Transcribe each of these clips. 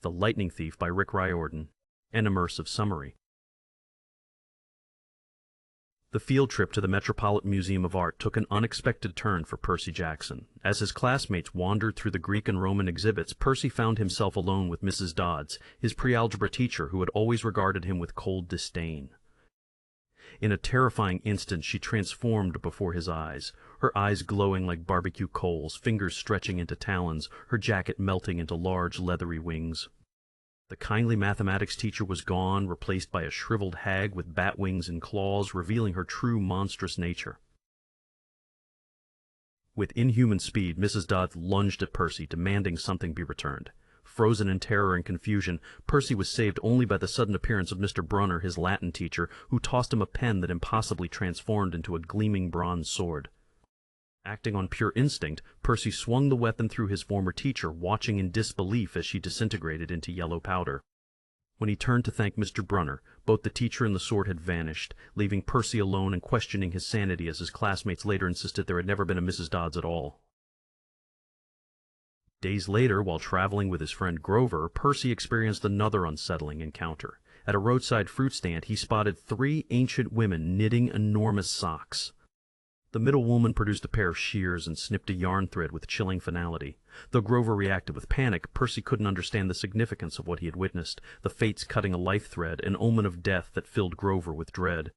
The Lightning Thief by Rick Riordan, an immersive summary. The field trip to the Metropolitan Museum of Art took an unexpected turn for Percy Jackson. As his classmates wandered through the Greek and Roman exhibits, Percy found himself alone with Mrs. Dodds, his pre-algebra teacher who had always regarded him with cold disdain. In a terrifying instant, she transformed before his eyes, her eyes glowing like barbecue coals, fingers stretching into talons, her jacket melting into large leathery wings. The kindly mathematics teacher was gone, replaced by a shriveled hag with bat wings and claws, revealing her true monstrous nature. With inhuman speed, Mrs. Dodds lunged at Percy, demanding something be returned. Frozen in terror and confusion, Percy was saved only by the sudden appearance of Mr. Brunner, his Latin teacher, who tossed him a pen that impossibly transformed into a gleaming bronze sword. Acting on pure instinct, Percy swung the weapon through his former teacher, watching in disbelief as she disintegrated into yellow powder. When he turned to thank Mr. Brunner, both the teacher and the sword had vanished, leaving Percy alone and questioning his sanity as his classmates later insisted there had never been a Mrs. Dodds at all. Days later, while traveling with his friend Grover, Percy experienced another unsettling encounter. At a roadside fruit stand, he spotted 3 ancient women knitting enormous socks. The middle woman produced a pair of shears and snipped a yarn thread with chilling finality. Though Grover reacted with panic, Percy couldn't understand the significance of what he had witnessed, the fates cutting a life thread, an omen of death that filled Grover with dread.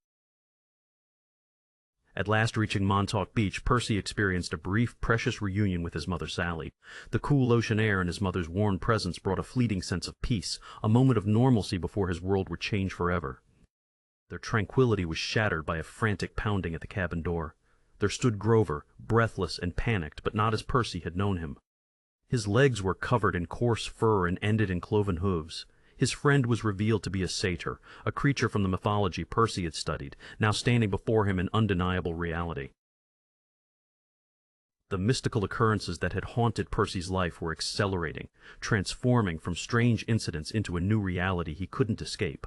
At last reaching Montauk Beach, Percy experienced a brief, precious reunion with his mother Sally. The cool ocean air and his mother's warm presence brought a fleeting sense of peace, a moment of normalcy before his world would change forever. Their tranquility was shattered by a frantic pounding at the cabin door. There stood Grover, breathless and panicked, but not as Percy had known him. His legs were covered in coarse fur and ended in cloven hooves. His friend was revealed to be a satyr, a creature from the mythology Percy had studied, now standing before him in undeniable reality. The mystical occurrences that had haunted Percy's life were accelerating, transforming from strange incidents into a new reality he couldn't escape.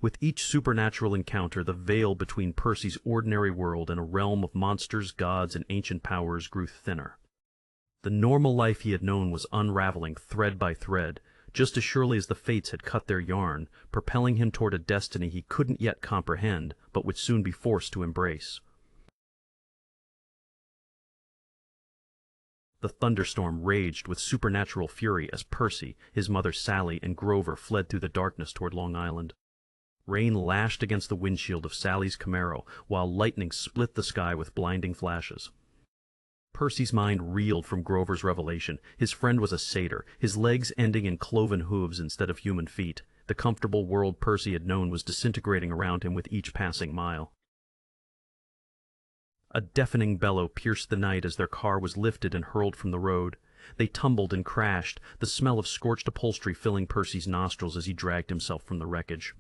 With each supernatural encounter, the veil between Percy's ordinary world and a realm of monsters, gods, and ancient powers grew thinner. The normal life he had known was unraveling thread by thread, just as surely as the fates had cut their yarn, propelling him toward a destiny he couldn't yet comprehend, but would soon be forced to embrace. The thunderstorm raged with supernatural fury as Percy, his mother Sally, and Grover fled through the darkness toward Long Island. Rain lashed against the windshield of Sally's Camaro, while lightning split the sky with blinding flashes. Percy's mind reeled from Grover's revelation. His friend was a satyr, his legs ending in cloven hooves instead of human feet. The comfortable world Percy had known was disintegrating around him with each passing mile. A deafening bellow pierced the night as their car was lifted and hurled from the road. They tumbled and crashed, the smell of scorched upholstery filling Percy's nostrils as he dragged himself from the wreckage.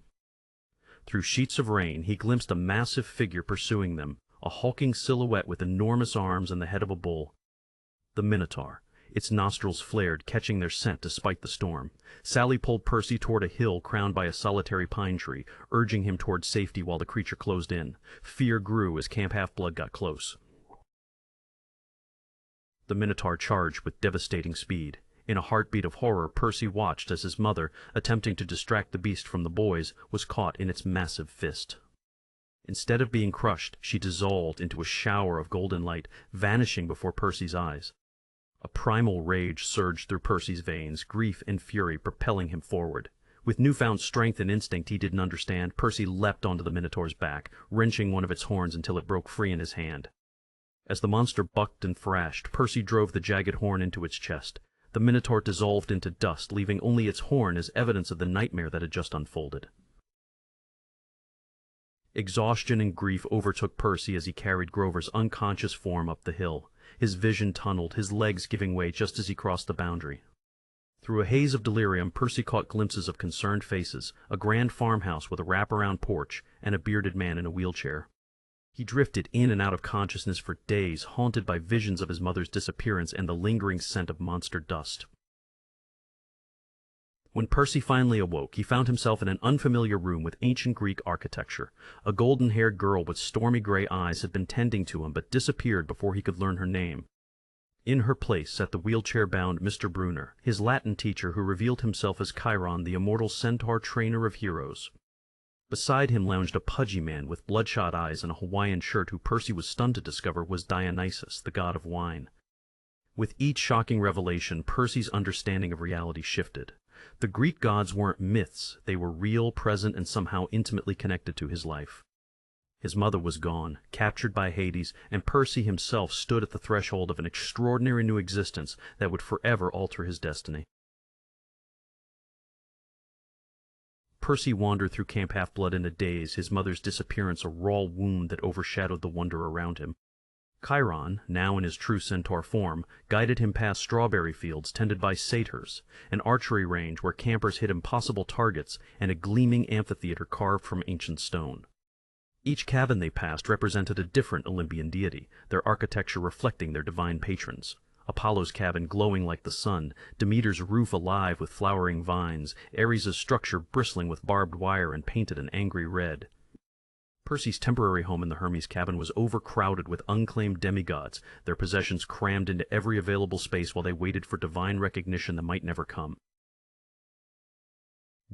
Through sheets of rain, he glimpsed a massive figure pursuing them, a hulking silhouette with enormous arms and the head of a bull. The Minotaur. Its nostrils flared, catching their scent despite the storm. Sally pulled Percy toward a hill crowned by a solitary pine tree, urging him toward safety while the creature closed in. Fear grew as Camp Half-Blood got close. The Minotaur charged with devastating speed. In a heartbeat of horror, Percy watched as his mother, attempting to distract the beast from the boys, was caught in its massive fist. Instead of being crushed, she dissolved into a shower of golden light, vanishing before Percy's eyes. A primal rage surged through Percy's veins, grief and fury propelling him forward. With newfound strength and instinct he didn't understand, Percy leapt onto the Minotaur's back, wrenching one of its horns until it broke free in his hand. As the monster bucked and thrashed, Percy drove the jagged horn into its chest. The Minotaur dissolved into dust, leaving only its horn as evidence of the nightmare that had just unfolded. Exhaustion and grief overtook Percy as he carried Grover's unconscious form up the hill. His vision tunneled, his legs giving way just as he crossed the boundary. Through a haze of delirium, Percy caught glimpses of concerned faces, a grand farmhouse with a wraparound porch, and a bearded man in a wheelchair. He drifted in and out of consciousness for days, haunted by visions of his mother's disappearance and the lingering scent of monster dust. When Percy finally awoke, he found himself in an unfamiliar room with ancient Greek architecture. A golden-haired girl with stormy gray eyes had been tending to him but disappeared before he could learn her name. In her place sat the wheelchair-bound Mr. Brunner, his Latin teacher who revealed himself as Chiron, the immortal centaur trainer of heroes. Beside him lounged a pudgy man with bloodshot eyes and a Hawaiian shirt who Percy was stunned to discover was Dionysus, the god of wine. With each shocking revelation, Percy's understanding of reality shifted. The Greek gods weren't myths, they were real, present, and somehow intimately connected to his life. His mother was gone, captured by Hades, and Percy himself stood at the threshold of an extraordinary new existence that would forever alter his destiny. Percy wandered through Camp Half-Blood in a daze, his mother's disappearance a raw wound that overshadowed the wonder around him. Chiron, now in his true centaur form, guided him past strawberry fields tended by satyrs, an archery range where campers hit impossible targets, and a gleaming amphitheater carved from ancient stone. Each cabin they passed represented a different Olympian deity, their architecture reflecting their divine patrons. Apollo's cabin glowing like the sun, Demeter's roof alive with flowering vines, Ares' structure bristling with barbed wire and painted an angry red. Percy's temporary home in the Hermes cabin was overcrowded with unclaimed demigods, their possessions crammed into every available space while they waited for divine recognition that might never come.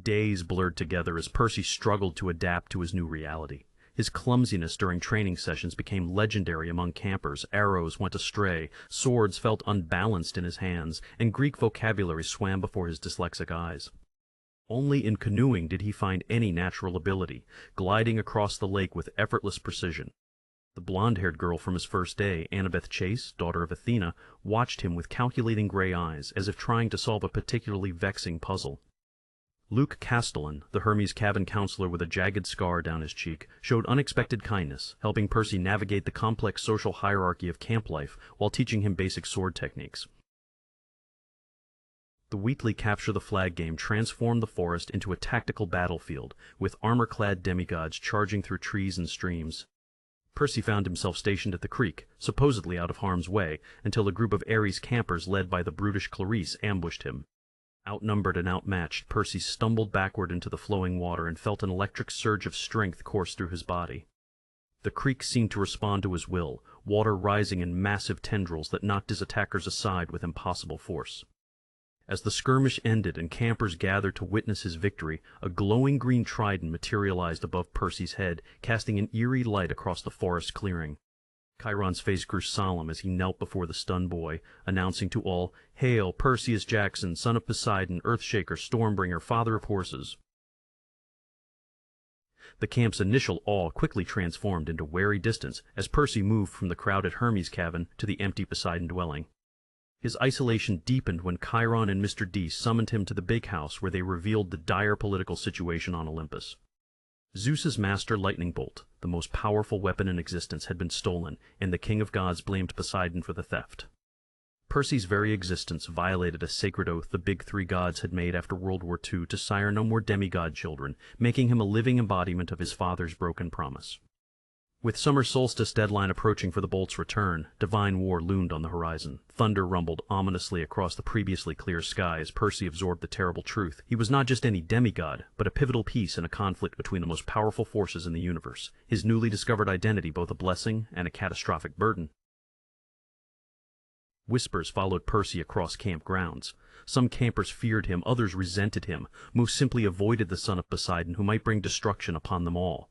Days blurred together as Percy struggled to adapt to his new reality. His clumsiness during training sessions became legendary among campers, arrows went astray, swords felt unbalanced in his hands, and Greek vocabulary swam before his dyslexic eyes. Only in canoeing did he find any natural ability, gliding across the lake with effortless precision. The blonde-haired girl from his first day, Annabeth Chase, daughter of Athena, watched him with calculating gray eyes, as if trying to solve a particularly vexing puzzle. Luke Castellan, the Hermes cabin counselor with a jagged scar down his cheek, showed unexpected kindness, helping Percy navigate the complex social hierarchy of camp life while teaching him basic sword techniques. The weekly Capture the Flag game transformed the forest into a tactical battlefield, with armor-clad demigods charging through trees and streams. Percy found himself stationed at the creek, supposedly out of harm's way, until a group of Ares campers led by the brutish Clarice ambushed him. Outnumbered and outmatched, Percy stumbled backward into the flowing water and felt an electric surge of strength course through his body. The creek seemed to respond to his will, water rising in massive tendrils that knocked his attackers aside with impossible force. As the skirmish ended and campers gathered to witness his victory, a glowing green trident materialized above Percy's head, casting an eerie light across the forest clearing. Chiron's face grew solemn as he knelt before the stunned boy, announcing to all, "Hail, Perseus Jackson, son of Poseidon, Earthshaker, Stormbringer, father of horses." The camp's initial awe quickly transformed into wary distance as Percy moved from the crowded Hermes cabin to the empty Poseidon dwelling. His isolation deepened when Chiron and Mr. D summoned him to the big house where they revealed the dire political situation on Olympus. Zeus's master lightning bolt, the most powerful weapon in existence, had been stolen, and the king of gods blamed Poseidon for the theft. Percy's very existence violated a sacred oath the big three gods had made after World War II to sire no more demigod children, making him a living embodiment of his father's broken promise. With summer solstice deadline approaching for the bolt's return, divine war loomed on the horizon. Thunder rumbled ominously across the previously clear sky as Percy absorbed the terrible truth. He was not just any demigod, but a pivotal piece in a conflict between the most powerful forces in the universe, his newly discovered identity both a blessing and a catastrophic burden. Whispers followed Percy across camp grounds. Some campers feared him, others resented him, most simply avoided the son of Poseidon who might bring destruction upon them all.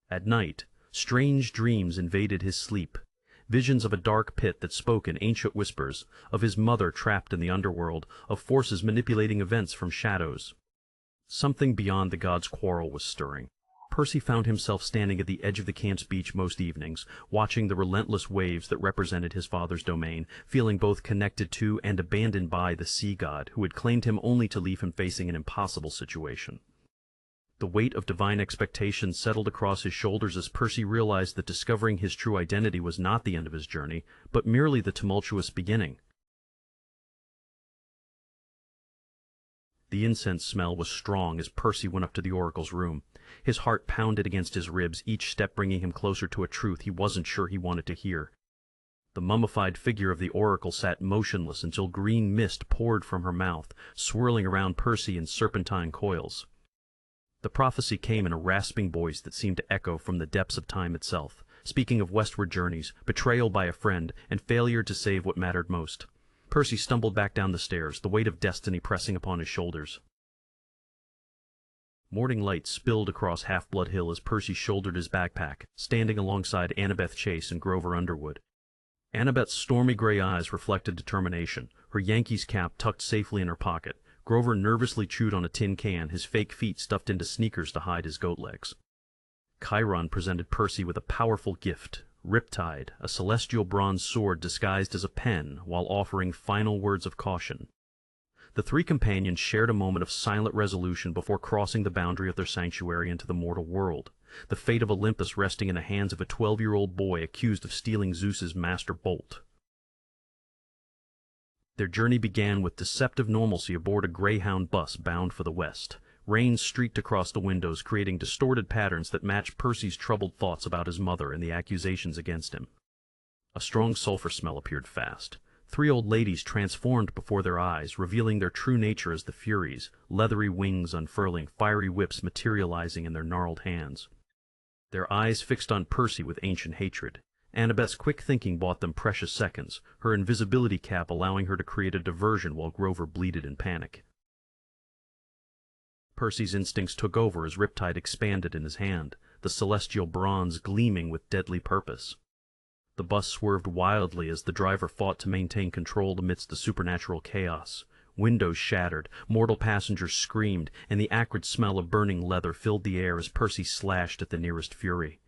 At night, strange dreams invaded his sleep, visions of a dark pit that spoke in ancient whispers, of his mother trapped in the underworld, of forces manipulating events from shadows. Something beyond the gods' quarrel was stirring. Percy found himself standing at the edge of the camp's beach most evenings, watching the relentless waves that represented his father's domain, feeling both connected to and abandoned by the sea god who had claimed him only to leave him facing an impossible situation. The weight of divine expectation settled across his shoulders as Percy realized that discovering his true identity was not the end of his journey, but merely the tumultuous beginning. The incense smell was strong as Percy went up to the oracle's room. His heart pounded against his ribs, each step bringing him closer to a truth he wasn't sure he wanted to hear. The mummified figure of the oracle sat motionless until green mist poured from her mouth, swirling around Percy in serpentine coils. The prophecy came in a rasping voice that seemed to echo from the depths of time itself. speaking of westward journeys, betrayal by a friend, and failure to save what mattered most. Percy stumbled back down the stairs, the weight of destiny pressing upon his shoulders. Morning light spilled across Half-Blood Hill as Percy shouldered his backpack, standing alongside Annabeth Chase and Grover Underwood. Annabeth's stormy gray eyes reflected determination, her Yankees cap tucked safely in her pocket. Grover nervously chewed on a tin can, his fake feet stuffed into sneakers to hide his goat legs. Chiron presented Percy with a powerful gift, Riptide, a celestial bronze sword disguised as a pen, while offering final words of caution. The three companions shared a moment of silent resolution before crossing the boundary of their sanctuary into the mortal world, the fate of Olympus resting in the hands of a 12-year-old boy accused of stealing Zeus's master bolt. Their journey began with deceptive normalcy aboard a Greyhound bus bound for the west. Rain streaked across the windows, creating distorted patterns that matched Percy's troubled thoughts about his mother and the accusations against him. A strong sulfur smell appeared fast. Three old ladies transformed before their eyes, revealing their true nature as the Furies, leathery wings unfurling, fiery whips materializing in their gnarled hands. Their eyes fixed on Percy with ancient hatred. Annabeth's quick thinking bought them precious seconds, her invisibility cap allowing her to create a diversion while Grover bleated in panic. Percy's instincts took over as Riptide expanded in his hand, the celestial bronze gleaming with deadly purpose. The bus swerved wildly as the driver fought to maintain control amidst the supernatural chaos. Windows shattered, mortal passengers screamed, and the acrid smell of burning leather filled the air as Percy slashed at the nearest Fury.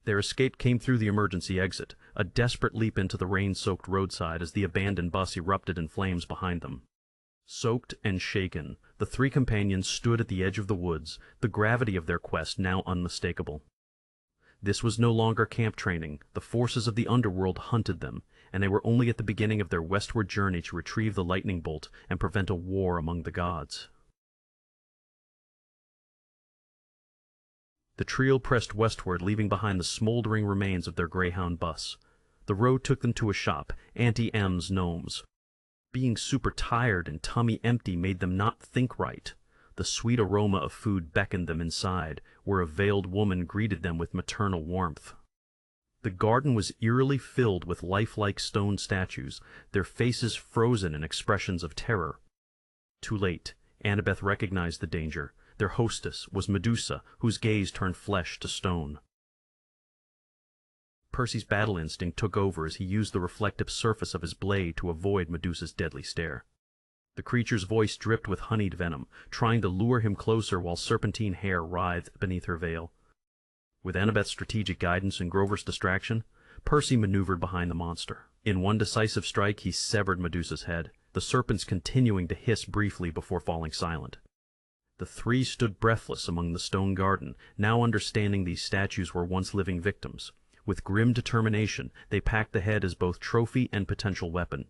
Their escape came through the emergency exit, a desperate leap into the rain-soaked roadside as the abandoned bus erupted in flames behind them. Soaked and shaken, the three companions stood at the edge of the woods, the gravity of their quest now unmistakable. This was no longer camp training. The forces of the Underworld hunted them, and they were only at the beginning of their westward journey to retrieve the lightning bolt and prevent a war among the gods. The trio pressed westward, leaving behind the smoldering remains of their Greyhound bus. The road took them to a shop, Auntie M's Gnomes. Being super tired and tummy empty made them not think right. The sweet aroma of food beckoned them inside, where a veiled woman greeted them with maternal warmth. The garden was eerily filled with lifelike stone statues, their faces frozen in expressions of terror. Too late, Annabeth recognized the danger. Their hostess was Medusa, whose gaze turned flesh to stone. Percy's battle instinct took over as he used the reflective surface of his blade to avoid Medusa's deadly stare. The creature's voice dripped with honeyed venom, trying to lure him closer while serpentine hair writhed beneath her veil. With Annabeth's strategic guidance and Grover's distraction, Percy maneuvered behind the monster. In one decisive strike, he severed Medusa's head, the serpents continuing to hiss briefly before falling silent. The three stood breathless among the stone garden, now understanding these statues were once living victims. With grim determination, they packed the head as both trophy and potential weapon.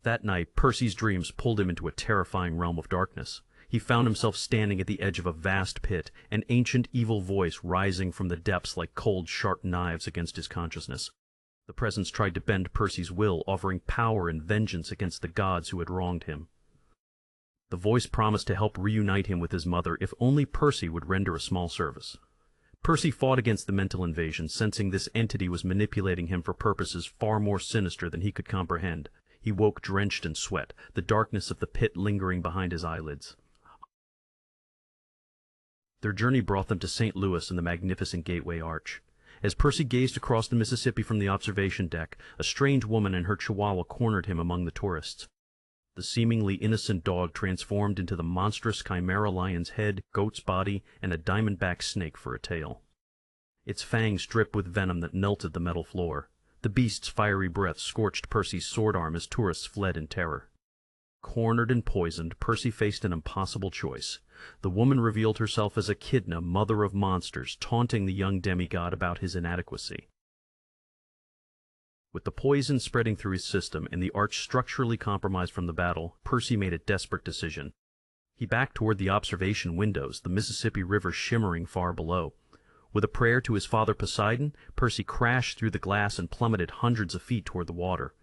That night, Percy's dreams pulled him into a terrifying realm of darkness. He found himself standing at the edge of a vast pit, an ancient evil voice rising from the depths like cold, sharp knives against his consciousness. The presence tried to bend Percy's will, offering power and vengeance against the gods who had wronged him. The voice promised to help reunite him with his mother if only Percy would render a small service. Percy fought against the mental invasion, sensing this entity was manipulating him for purposes far more sinister than he could comprehend. He woke drenched in sweat, the darkness of the pit lingering behind his eyelids. Their journey brought them to St. Louis and the magnificent Gateway Arch. As Percy gazed across the Mississippi from the observation deck, a strange woman and her chihuahua cornered him among the tourists. The seemingly innocent dog transformed into the monstrous chimera lion's head, goat's body, and a diamondback snake for a tail. Its fangs dripped with venom that melted the metal floor. The beast's fiery breath scorched Percy's sword arm as tourists fled in terror. Cornered and poisoned, Percy faced an impossible choice. The woman revealed herself as Echidna, mother of monsters, taunting the young demigod about his inadequacy. With the poison spreading through his system and the arch structurally compromised from the battle, Percy made a desperate decision. He backed toward the observation windows, the Mississippi River shimmering far below. With a prayer to his father Poseidon, Percy crashed through the glass and plummeted hundreds of feet toward the water.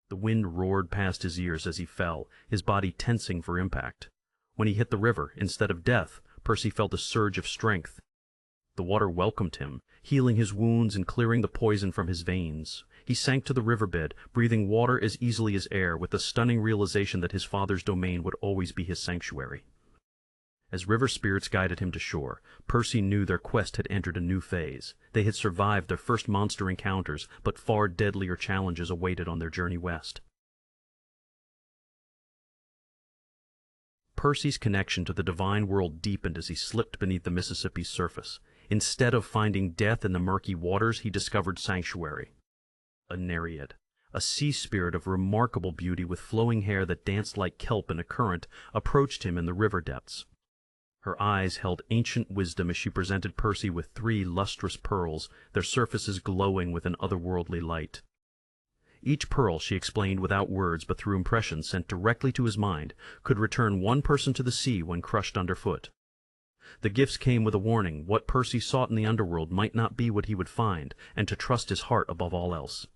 The wind roared past his ears as he fell, his body tensing for impact. When he hit the river, instead of death, Percy felt a surge of strength. The water welcomed him, healing his wounds and clearing the poison from his veins. He sank to the riverbed, breathing water as easily as air, with the stunning realization that his father's domain would always be his sanctuary. As river spirits guided him to shore, Percy knew their quest had entered a new phase. They had survived their first monster encounters, but far deadlier challenges awaited on their journey west. Percy's connection to the divine world deepened as he slipped beneath the Mississippi's surface. Instead of finding death in the murky waters, he discovered sanctuary. A Nereid, a sea spirit of remarkable beauty with flowing hair that danced like kelp in a current, approached him in the river depths. Her eyes held ancient wisdom as she presented Percy with 3 lustrous pearls, their surfaces glowing with an otherworldly light. Each pearl, she explained without words but through impressions sent directly to his mind, could return one person to the sea when crushed underfoot. The gifts came with a warning: what Percy sought in the underworld might not be what he would find, and to trust his heart above all else.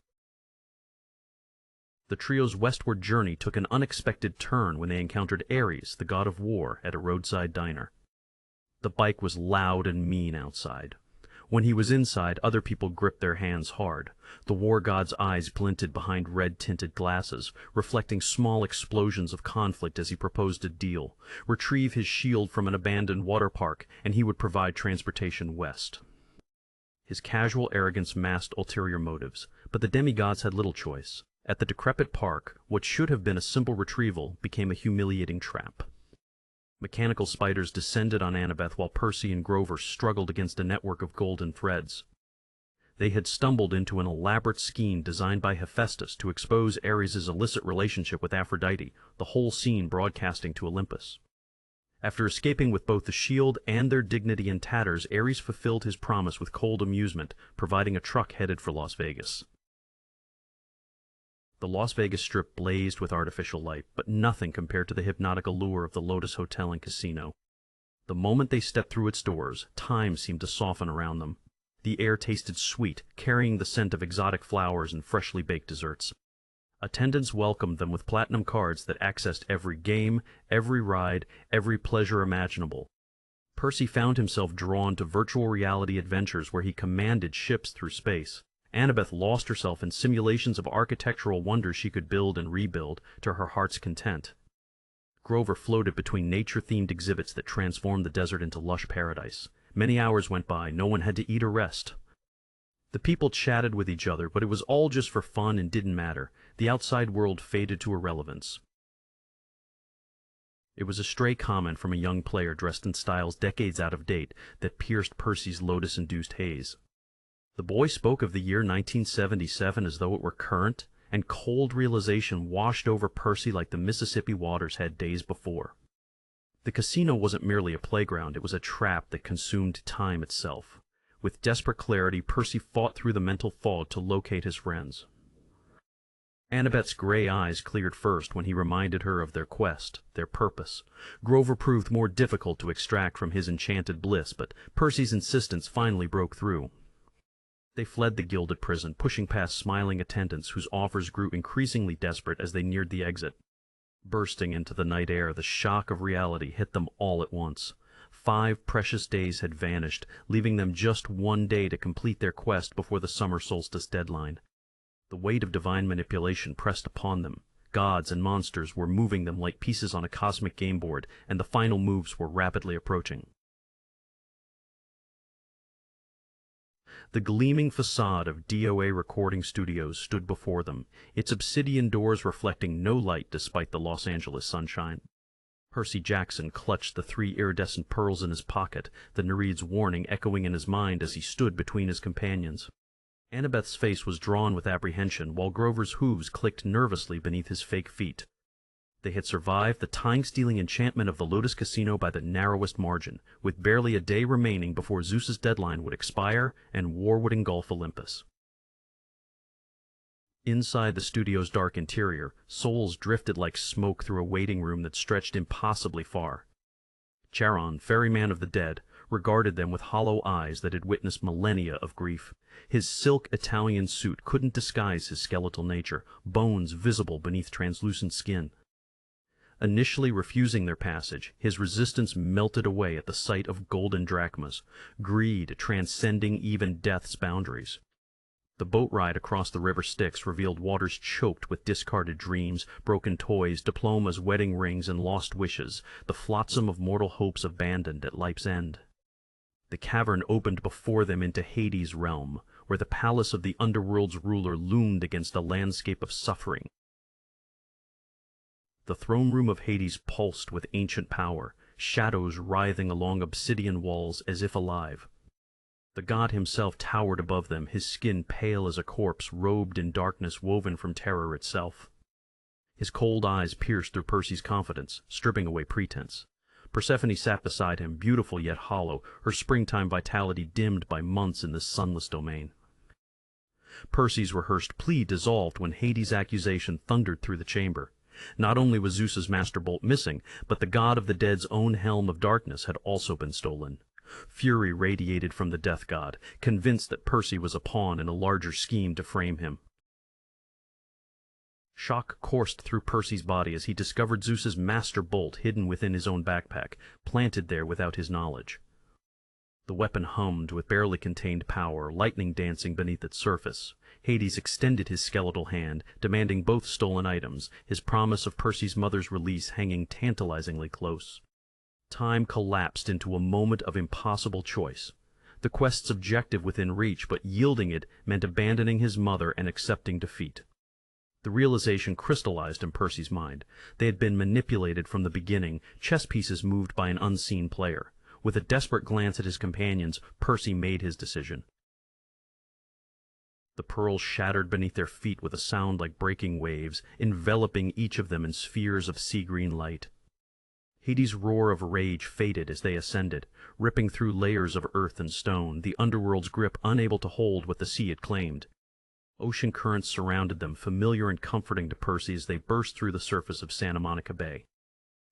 The trio's westward journey took an unexpected turn when they encountered Ares, the god of war, at a roadside diner. The bike was loud and mean outside. When he was inside, other people gripped their hands hard. The war god's eyes glinted behind red-tinted glasses, reflecting small explosions of conflict as he proposed a deal: retrieve his shield from an abandoned water park, and he would provide transportation west. His casual arrogance masked ulterior motives, but the demigods had little choice. At the decrepit park, what should have been a simple retrieval became a humiliating trap. Mechanical spiders descended on Annabeth while Percy and Grover struggled against a network of golden threads. They had stumbled into an elaborate scheme designed by Hephaestus to expose Ares' illicit relationship with Aphrodite, the whole scene broadcasting to Olympus. After escaping with both the shield and their dignity in tatters, Ares fulfilled his promise with cold amusement, providing a truck headed for Las Vegas. The Las Vegas Strip blazed with artificial light, but nothing compared to the hypnotic allure of the Lotus Hotel and Casino. The moment they stepped through its doors, time seemed to soften around them. The air tasted sweet, carrying the scent of exotic flowers and freshly baked desserts. Attendants welcomed them with platinum cards that accessed every game, every ride, every pleasure imaginable. Percy found himself drawn to virtual reality adventures where he commanded ships through space. Annabeth lost herself in simulations of architectural wonders she could build and rebuild to her heart's content. Grover floated between nature-themed exhibits that transformed the desert into lush paradise. Many hours went by, no one had to eat or rest. The people chatted with each other, but it was all just for fun and didn't matter. The outside world faded to irrelevance. It was a stray comment from a young player dressed in styles decades out of date that pierced Percy's lotus-induced haze. The boy spoke of the year 1977 as though it were current, and cold realization washed over Percy like the Mississippi waters had days before. The casino wasn't merely a playground, it was a trap that consumed time itself. With desperate clarity, Percy fought through the mental fog to locate his friends. Annabeth's gray eyes cleared first when he reminded her of their quest, their purpose. Grover proved more difficult to extract from his enchanted bliss, but Percy's insistence finally broke through. They fled the gilded prison, pushing past smiling attendants whose offers grew increasingly desperate as they neared the exit. Bursting into the night air, the shock of reality hit them all at once. 5 precious days had vanished, leaving them just 1 day to complete their quest before the summer solstice deadline. The weight of divine manipulation pressed upon them. Gods and monsters were moving them like pieces on a cosmic game board, and the final moves were rapidly approaching. The gleaming facade of DOA recording studios stood before them, its obsidian doors reflecting no light despite the Los Angeles sunshine. Percy Jackson clutched the 3 iridescent pearls in his pocket, the Nereid's warning echoing in his mind as he stood between his companions. Annabeth's face was drawn with apprehension, while Grover's hooves clicked nervously beneath his fake feet. They had survived the time-stealing enchantment of the Lotus Casino by the narrowest margin, with barely a day remaining before Zeus's deadline would expire and war would engulf Olympus. Inside the studio's dark interior, souls drifted like smoke through a waiting room that stretched impossibly far. Charon, ferryman of the dead, regarded them with hollow eyes that had witnessed millennia of grief. His silk Italian suit couldn't disguise his skeletal nature, bones visible beneath translucent skin. Initially refusing their passage, his resistance melted away at the sight of golden drachmas, greed transcending even death's boundaries. The boat ride across the river Styx revealed waters choked with discarded dreams, broken toys, diplomas, wedding rings, and lost wishes, the flotsam of mortal hopes abandoned at life's end. The cavern opened before them into Hades' realm, where the palace of the Underworld's ruler loomed against a landscape of suffering. The throne room of Hades pulsed with ancient power, shadows writhing along obsidian walls as if alive. The god himself towered above them, his skin pale as a corpse, robed in darkness woven from terror itself. His cold eyes pierced through Percy's confidence, stripping away pretense. Persephone sat beside him, beautiful yet hollow, her springtime vitality dimmed by months in this sunless domain. Percy's rehearsed plea dissolved when Hades' accusation thundered through the chamber. Not only was Zeus's master bolt missing, but the god of the dead's own helm of darkness had also been stolen. Fury radiated from the death god, convinced that Percy was a pawn in a larger scheme to frame him. Shock coursed through Percy's body as he discovered Zeus's master bolt hidden within his own backpack, planted there without his knowledge. The weapon hummed with barely contained power, lightning dancing beneath its surface. Hades extended his skeletal hand, demanding both stolen items, his promise of Percy's mother's release hanging tantalizingly close. Time collapsed into a moment of impossible choice. The quest's objective within reach, but yielding it meant abandoning his mother and accepting defeat. The realization crystallized in Percy's mind. They had been manipulated from the beginning, chess pieces moved by an unseen player. With a desperate glance at his companions, Percy made his decision. The pearls shattered beneath their feet with a sound like breaking waves, enveloping each of them in spheres of sea-green light. Hades' roar of rage faded as they ascended, ripping through layers of earth and stone, the underworld's grip unable to hold what the sea had claimed. Ocean currents surrounded them, familiar and comforting to Percy as they burst through the surface of Santa Monica Bay.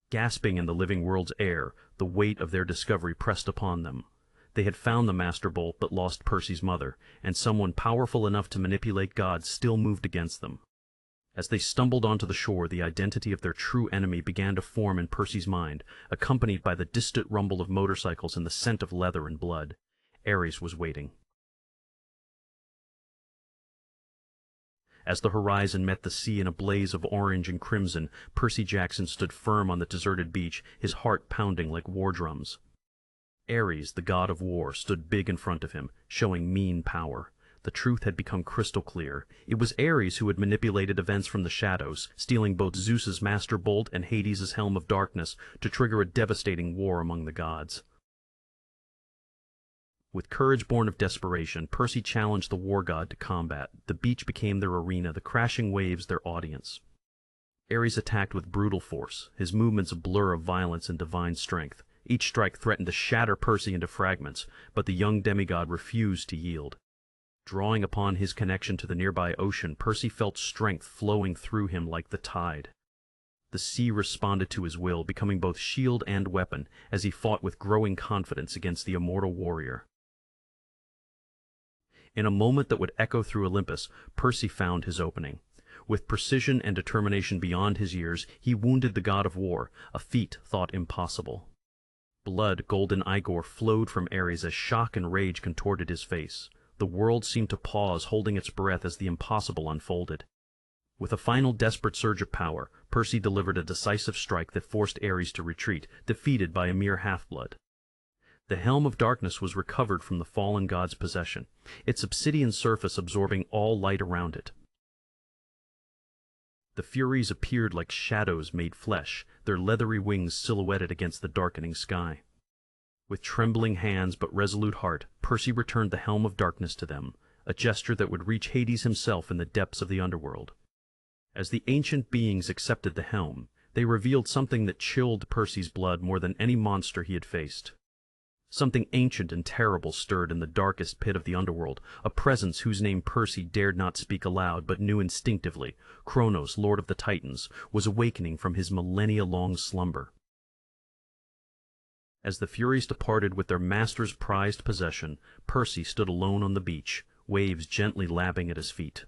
Gasping in the living world's air, the weight of their discovery pressed upon them. They had found the Master Bolt but lost Percy's mother, and someone powerful enough to manipulate gods still moved against them. As they stumbled onto the shore, the identity of their true enemy began to form in Percy's mind, accompanied by the distant rumble of motorcycles and the scent of leather and blood. Ares was waiting. As the horizon met the sea in a blaze of orange and crimson, Percy Jackson stood firm on the deserted beach, his heart pounding like war drums. Ares, the god of war, stood big in front of him, showing mean power. The truth had become crystal clear. It was Ares who had manipulated events from the shadows, stealing both Zeus's master bolt and Hades' helm of darkness to trigger a devastating war among the gods. With courage born of desperation, Percy challenged the war god to combat. The beach became their arena, the crashing waves their audience. Ares attacked with brutal force, his movements a blur of violence and divine strength. Each strike threatened to shatter Percy into fragments, but the young demigod refused to yield. Drawing upon his connection to the nearby ocean, Percy felt strength flowing through him like the tide. The sea responded to his will, becoming both shield and weapon, as he fought with growing confidence against the immortal warrior. In a moment that would echo through Olympus, Percy found his opening. With precision and determination beyond his years, he wounded the god of war, a feat thought impossible. Blood, golden ichor, flowed from Ares as shock and rage contorted his face. The world seemed to pause, holding its breath as the impossible unfolded. With a final desperate surge of power, Percy delivered a decisive strike that forced Ares to retreat, defeated by a mere half-blood. The Helm of Darkness was recovered from the fallen god's possession, its obsidian surface absorbing all light around it. The Furies appeared like shadows made flesh, their leathery wings silhouetted against the darkening sky. With trembling hands but resolute heart, Percy returned the Helm of Darkness to them, a gesture that would reach Hades himself in the depths of the underworld. As the ancient beings accepted the helm, they revealed something that chilled Percy's blood more than any monster he had faced. Something ancient and terrible stirred in the darkest pit of the underworld, a presence whose name Percy dared not speak aloud but knew instinctively. Kronos, Lord of the Titans, was awakening from his millennia-long slumber. As the Furies departed with their master's prized possession, Percy stood alone on the beach, waves gently lapping at his feet.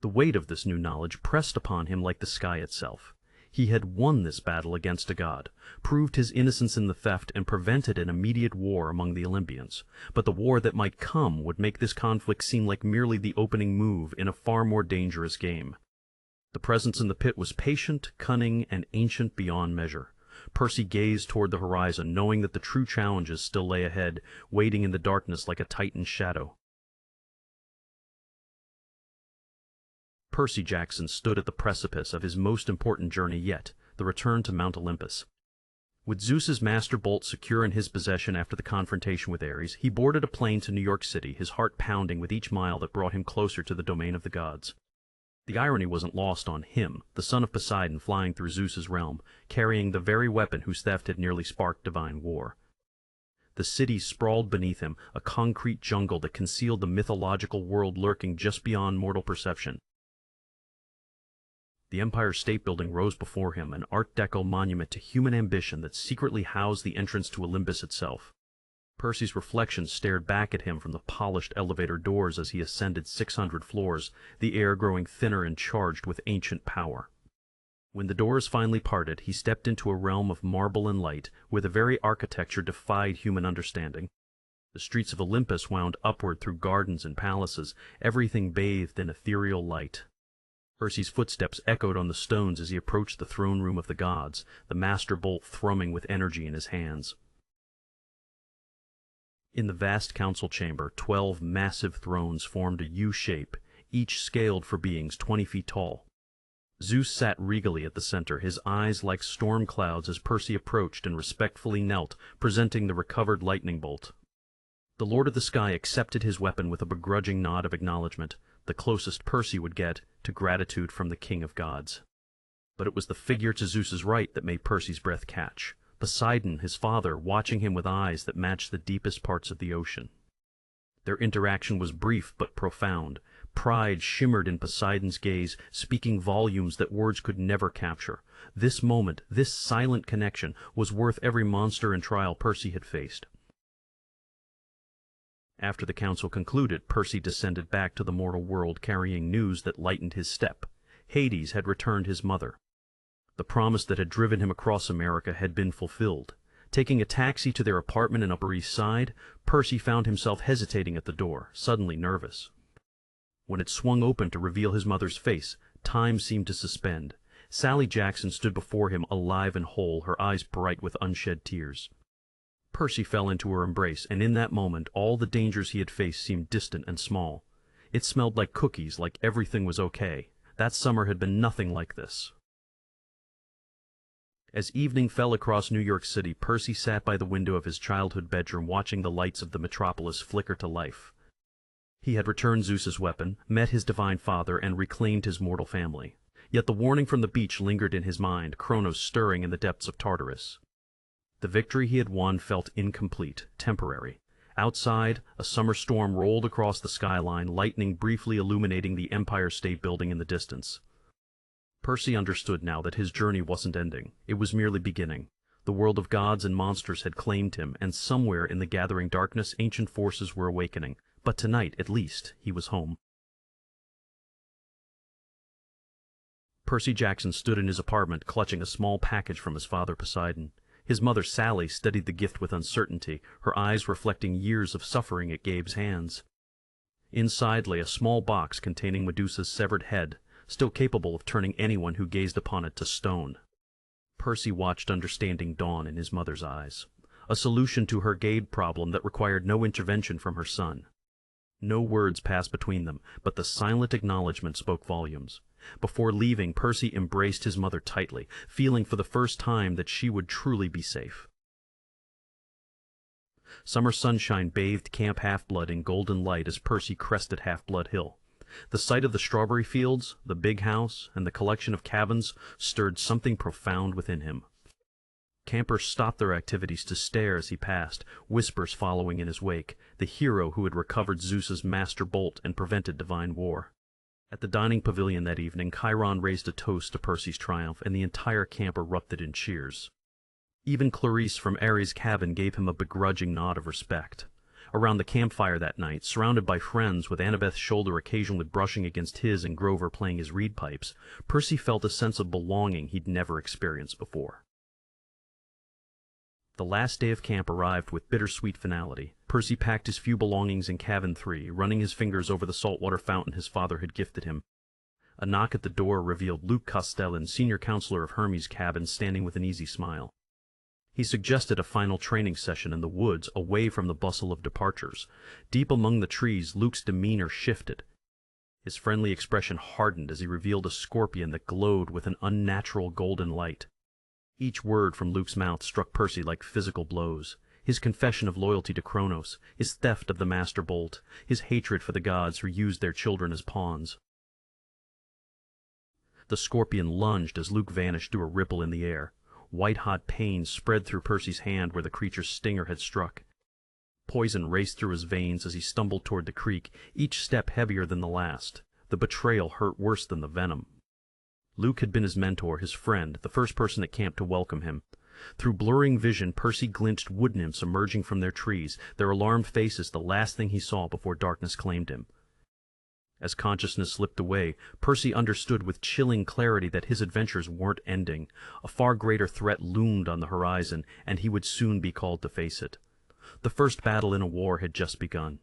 The weight of this new knowledge pressed upon him like the sky itself. He had won this battle against a god, proved his innocence in the theft, and prevented an immediate war among the Olympians. But the war that might come would make this conflict seem like merely the opening move in a far more dangerous game. The presence in the pit was patient, cunning, and ancient beyond measure. Percy gazed toward the horizon, knowing that the true challenges still lay ahead, waiting in the darkness like a titan's shadow. Percy Jackson stood at the precipice of his most important journey yet, the return to Mount Olympus. With Zeus's master bolt secure in his possession after the confrontation with Ares, he boarded a plane to New York City, his heart pounding with each mile that brought him closer to the domain of the gods. The irony wasn't lost on him, the son of Poseidon flying through Zeus's realm, carrying the very weapon whose theft had nearly sparked divine war. The city sprawled beneath him, a concrete jungle that concealed the mythological world lurking just beyond mortal perception. The Empire State Building rose before him, an Art Deco monument to human ambition that secretly housed the entrance to Olympus itself. Percy's reflection stared back at him from the polished elevator doors as he ascended 600 floors, the air growing thinner and charged with ancient power. When the doors finally parted, he stepped into a realm of marble and light, where the very architecture defied human understanding. The streets of Olympus wound upward through gardens and palaces, everything bathed in ethereal light. Percy's footsteps echoed on the stones as he approached the throne room of the gods, the master bolt thrumming with energy in his hands. In the vast council chamber, 12 massive thrones formed a U-shape, each scaled for beings 20 feet tall. Zeus sat regally at the center, his eyes like storm clouds as Percy approached and respectfully knelt, presenting the recovered lightning bolt. The Lord of the Sky accepted his weapon with a begrudging nod of acknowledgement, the closest Percy would get to gratitude from the king of gods. But it was the figure to Zeus's right that made Percy's breath catch. Poseidon, his father, watching him with eyes that matched the deepest parts of the ocean. Their interaction was brief but profound. Pride shimmered in Poseidon's gaze, speaking volumes that words could never capture. This moment, this silent connection, was worth every monster and trial Percy had faced. After the council concluded, Percy descended back to the mortal world carrying news that lightened his step. Hades had returned his mother. The promise that had driven him across America had been fulfilled. Taking a taxi to their apartment in Upper East Side, Percy found himself hesitating at the door, suddenly nervous. When it swung open to reveal his mother's face, time seemed to suspend. Sally Jackson stood before him alive and whole, her eyes bright with unshed tears. Percy fell into her embrace, and in that moment all the dangers he had faced seemed distant and small. It smelled like cookies, like everything was okay. That summer had been nothing like this. As evening fell across New York City, Percy sat by the window of his childhood bedroom watching the lights of the metropolis flicker to life. He had returned Zeus's weapon, met his divine father, and reclaimed his mortal family. Yet the warning from the beach lingered in his mind, Kronos stirring in the depths of Tartarus. The victory he had won felt incomplete, temporary. Outside, a summer storm rolled across the skyline, lightning briefly illuminating the Empire State Building in the distance. Percy understood now that his journey wasn't ending. It was merely beginning. The world of gods and monsters had claimed him, and somewhere in the gathering darkness ancient forces were awakening. But tonight, at least, he was home. Percy Jackson stood in his apartment, clutching a small package from his father Poseidon. His mother Sally studied the gift with uncertainty, her eyes reflecting years of suffering at Gabe's hands. Inside lay a small box containing Medusa's severed head, still capable of turning anyone who gazed upon it to stone. Percy watched understanding dawn in his mother's eyes, a solution to her Gabe problem that required no intervention from her son. No words passed between them, but the silent acknowledgement spoke volumes. Before leaving, Percy embraced his mother tightly, feeling for the first time that she would truly be safe. Summer sunshine bathed Camp Half-Blood in golden light as Percy crested Half-Blood Hill. The sight of the strawberry fields, the big house, and the collection of cabins stirred something profound within him. Campers stopped their activities to stare as he passed, whispers following in his wake, the hero who had recovered Zeus's master bolt and prevented divine war. At the dining pavilion that evening, Chiron raised a toast to Percy's triumph, and the entire camp erupted in cheers. Even Clarice from Ares' cabin gave him a begrudging nod of respect. Around the campfire that night, surrounded by friends with Annabeth's shoulder occasionally brushing against his and Grover playing his reed pipes, Percy felt a sense of belonging he'd never experienced before. The last day of camp arrived with bittersweet finality. Percy packed his few belongings in cabin 3, running his fingers over the saltwater fountain his father had gifted him. A knock at the door revealed Luke Castellan, senior counselor of Hermes' cabin, standing with an easy smile. He suggested a final training session in the woods, away from the bustle of departures. Deep among the trees, Luke's demeanor shifted. His friendly expression hardened as he revealed a scorpion that glowed with an unnatural golden light. Each word from Luke's mouth struck Percy like physical blows. His confession of loyalty to Kronos, his theft of the Master Bolt, his hatred for the gods who used their children as pawns. The scorpion lunged as Luke vanished through a ripple in the air. White-hot pain spread through Percy's hand where the creature's stinger had struck. Poison raced through his veins as he stumbled toward the creek, each step heavier than the last. The betrayal hurt worse than the venom. Luke had been his mentor, his friend, the first person at camp to welcome him. Through blurring vision, Percy glimpsed wood nymphs emerging from their trees, their alarmed faces the last thing he saw before darkness claimed him. As consciousness slipped away, Percy understood with chilling clarity that his adventures weren't ending. A far greater threat loomed on the horizon, and he would soon be called to face it. The first battle in a war had just begun.